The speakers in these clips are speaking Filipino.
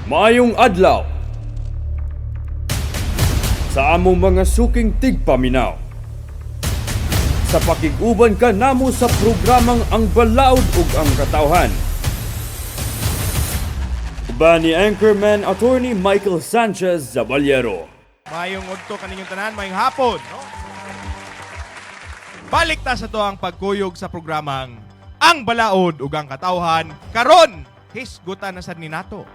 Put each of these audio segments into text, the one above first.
Maayong adlaw sa among mga suking tigpaminaw. Sa pakiguban ka namo sa programang Ang Balaod ug ang Katawhan. Uban ni Anchorman Attorney Michael Sanchez Zaballero. Mayong udto kaninyong tanan, mayong hapon, no? Balik ta sa to ang pagkuyog sa programang Ang Balaod ug ang Katawhan. Karon, hisgutan na sad ni nato.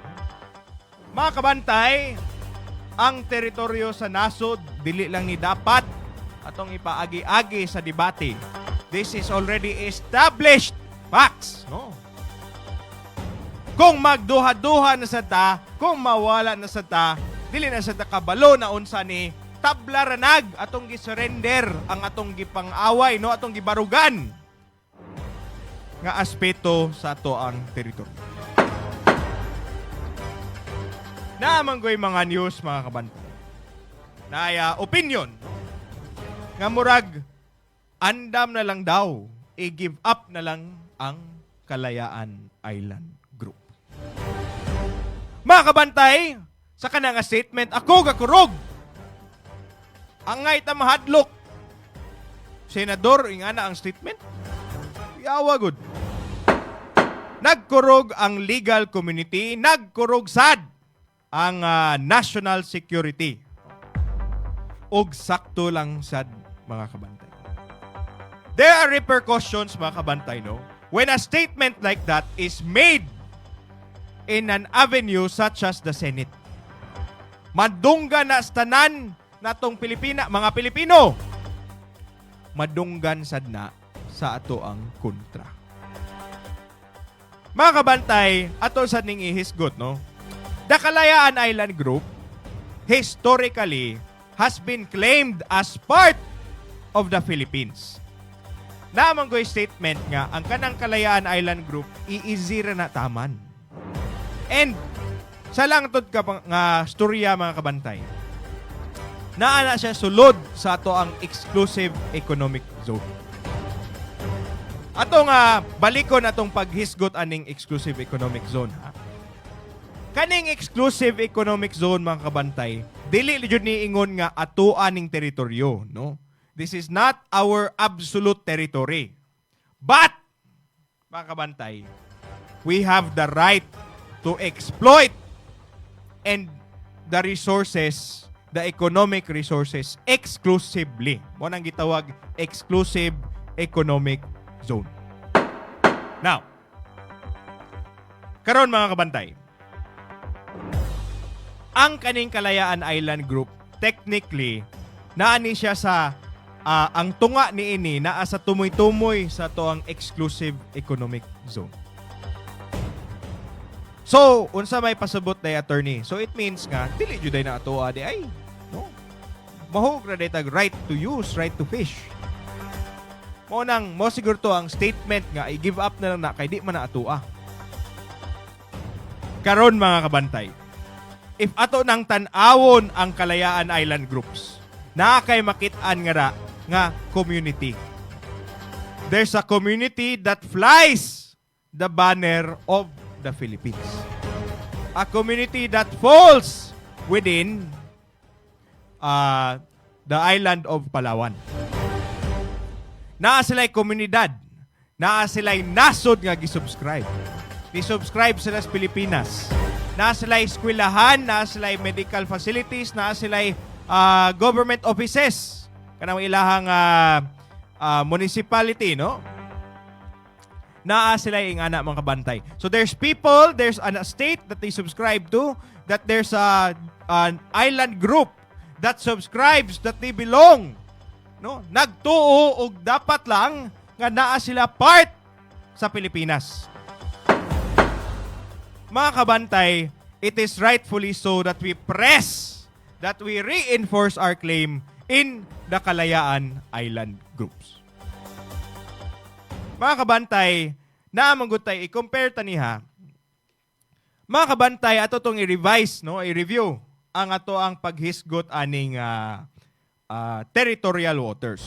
Mga kabantay, ang teritoryo sa nasod dili lang ni dapat atong ipaagi-agi sa debate. This is already established facts, no? Kung magduha-duha na sa ta, kung mawala na sa ta, dili na sa ta kabalo na unsa ni tablaranag atong gisurrender ang atong gipang-away, no, atong gibarugan nga aspeto sa ato ang teritoryo. Naamanggoy mga news, mga kabantay. Na opinion nga murag andam na lang daw, i-give up na lang ang Kalayaan Island Group. Mga kabantay, sa kanang statement, ako gakurog. Ang ngay ta mahadlok. Senador, ingana ang statement. Yawa good. Nagkurog ang legal community, nagkurog sad ang national security. Og sakto lang sad, mga kabantay. There are repercussions, mga kabantay, no? When a statement like that is made in an avenue such as the Senate. Madunggan na stanan natong mga Pilipino. Madunggan sad na sa ato ang kontra. Mga kabantay, ato sad ning ihisgot, no? The Kalayaan Island Group historically has been claimed as part of the Philippines. Naman ko statement nga, ang kanang Kalayaan Island Group, iizira na taman. And, sa lang tod ka nga storya, mga kabantay, naana siya sulod sa ato ang exclusive economic zone. Atong balikon atong paghisgot aning exclusive economic zone, ha? Kaning exclusive economic zone, mga kabantay, dili jud ni ingon nga atuan ning teritoryo, no? This is not our absolute territory. But, mga kabantay, we have the right to exploit and the resources, the economic resources exclusively. Mo nang gitawag exclusive economic zone. Now, karon mga kabantay, ang kaning Kalayaan Island Group, technically, naani siya sa, ang tunga ni ini, naa sa tumoy-tumoy sa to ang exclusive economic zone. So, unsa may pasabot na attorney? So, it means nga, dili juday na ato adi ay, no? Mahog na tag right to use, right to fish. Mo siguro to ang statement nga, i-give up na lang na, kay di man na ato Karon mga kabantay, if ato nang tan-awon ang Kalayaan Island Groups, kay makit-an nga community. There's a community that flies the banner of the Philippines. A community that falls within the island of Palawan. Naa sila'y komunidad, naa sila'y nasod nga gisubscribe. Gisubscribe sila sa Pilipinas. Naa sila'y eskwelahan, naa sila'y medical facilities, naa sila'y government offices, kanang ilahang municipality, no? Naa sila'y ingana mga kabantay. So there's people, there's a state that they subscribe to, that there's an island group that subscribes that they belong, no? Nagtuo og dapat lang nga naa sila part sa Pilipinas. Mga kabantay, it is rightfully so that we press, that we reinforce our claim in the Kalayaan Island Groups. Mga kabantay, naamanggot tayo, i-compare taniha. Mga kabantay, ato itong i-revise, no? I-review ang ato ang paghisgot aning territorial waters.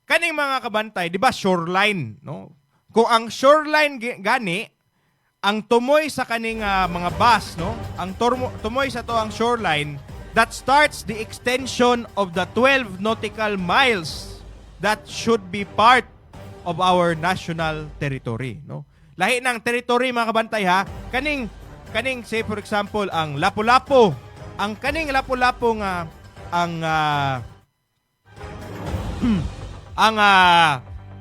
Kaning mga kabantay, di ba shoreline, no? Kung ang shoreline gani ang tumoy sa kaning mga bus, no? Ang tumoy sa to ang shoreline that starts the extension of the 12 nautical miles that should be part of our national territory, no? Lahi ng territory mga kabantay ha. Kaning say for example ang Lapu-Lapu, ang kaning Lapu-Lapu nga ang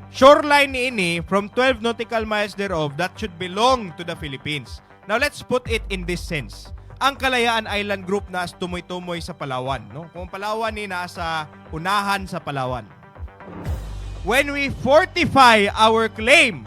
shoreline niini from 12 nautical miles thereof that should belong to the Philippines. Now let's put it in this sense. Ang Kalayaan Island Group na tumoy-tumoy sa Palawan, no? Kung Palawan ni nasa unahan sa Palawan. When we fortify our claim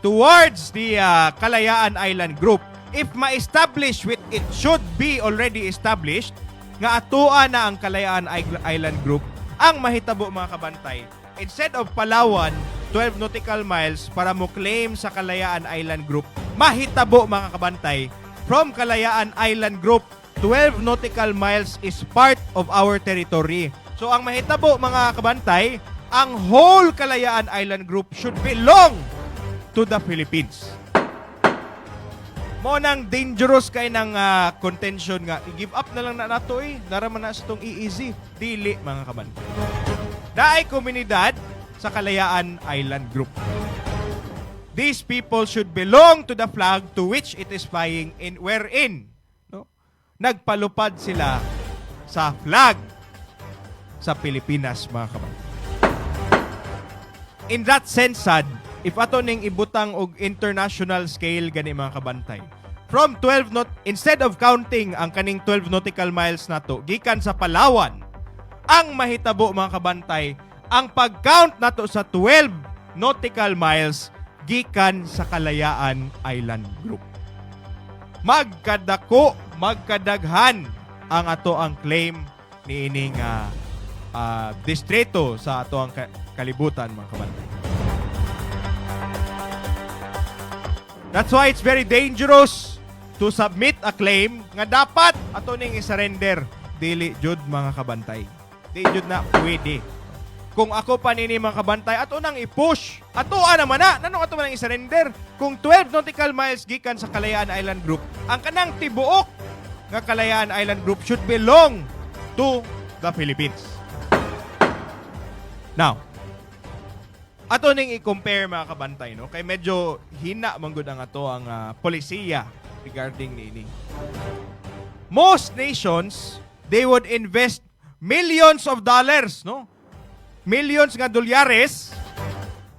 towards the Kalayaan Island Group, if ma-establish with it should be already established nga atoa na ang Kalayaan Island Group, ang mahitabo mga kabantay, instead of Palawan 12 nautical miles para mo claim sa Kalayaan Island Group, mahitabo mga kabantay, from Kalayaan Island Group 12 nautical miles is part of our territory. So ang mahitabo mga kabantay, ang whole Kalayaan Island Group should belong to the Philippines. Mo nang dangerous kay ng contention nga i-give up na lang na nato naraman na sa tong easy dili mga kabantay. Daay komunidad sa Kalayaan Island Group. These people should belong to the flag to which it is flying in wherein, no? Nagpalupad sila sa flag sa Pilipinas mga kabantay. In that sense, sad, if ato ning ibutang og international scale gani mga kabantay, from 12 instead of counting ang kaning 12 nautical miles nato gikan sa Palawan, ang mahitabo mga kabantay, ang pag-count nato sa 12 nautical miles gikan sa Kalayaan Island Group. Magkadako, magkadaghan ang ato ang claim ni ining distrito sa ato ang kalibutan mga kabantay. That's why it's very dangerous to submit a claim nga dapat ato ning i-surrender. Dili jud mga kabantay. Di jud na pwede. Kung ako pa nini mga kabantay, ato nang i-push. Ato naman na. Nanong ato man i-surrender? Kung 12 nautical miles gikan sa Kalayaan Island Group, ang kanang tibuok nga Kalayaan Island Group should belong to the Philippines. Now, ato ning i-compare mga kabantay, no? Kay medyo hina man gud ang ato ang polisiya regarding nini. Most nations, they would invest millions of dollars, no? Millions nga dolyares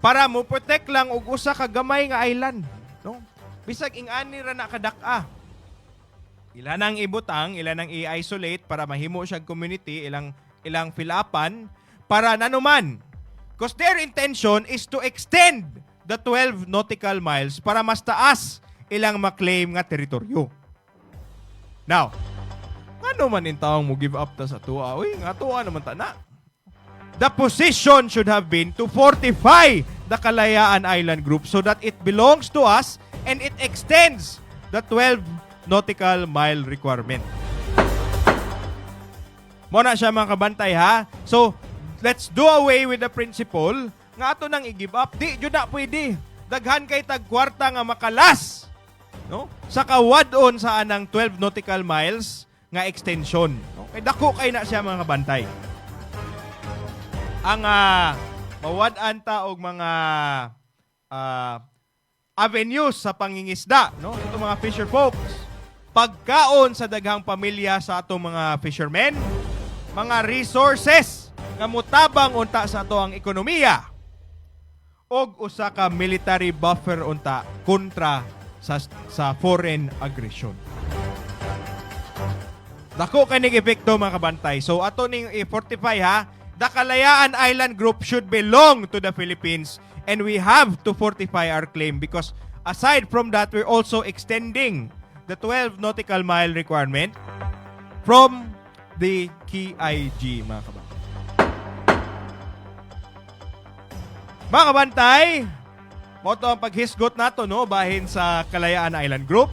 para mo protect lang og usa ka gamay nga island, no? Bisag ing-ani ra na kadak-a. Ila nang ibutang, ila nang i-isolate para mahimo siya community, ilang filapan para nanuman. Because their intention is to extend the 12 nautical miles para mas taas ilang maklaim nga teritoryo. Now, ano man in taong mo give up ta sa tuwa? Uy, nga tuwa naman ta na. The position should have been to fortify the Kalayaan Island Group so that it belongs to us and it extends the 12 nautical mile requirement. Muna siya mga kabantay ha. So, let's do away with the principle nga ato nang i-give up. Di, yun na pwede. Daghan kay tagkwarta nga makalas, no? Sa kawadon sa anang 12 nautical miles nga extension. No? Kay dako kay na siya mga kabantay. Ang mawad-an ta og mga avenues sa pangingisda, no? Itong mga fisher folks. Pagkaon sa daghang pamilya sa atong mga fishermen, mga resources nga mutabang unta sa ato ang ekonomiya, og usa ka military buffer unta kontra sa foreign aggression. Dako kay ning epekto mga kabantay. So ato ning i-fortify ha. The Kalayaan Island Group should belong to the Philippines and we have to fortify our claim because aside from that, we're also extending the 12 nautical mile requirement from the KIG, mga kabantay. Mga kabantay, mo to ang paghisgot nato, no, bahin sa Kalayaan Island Group.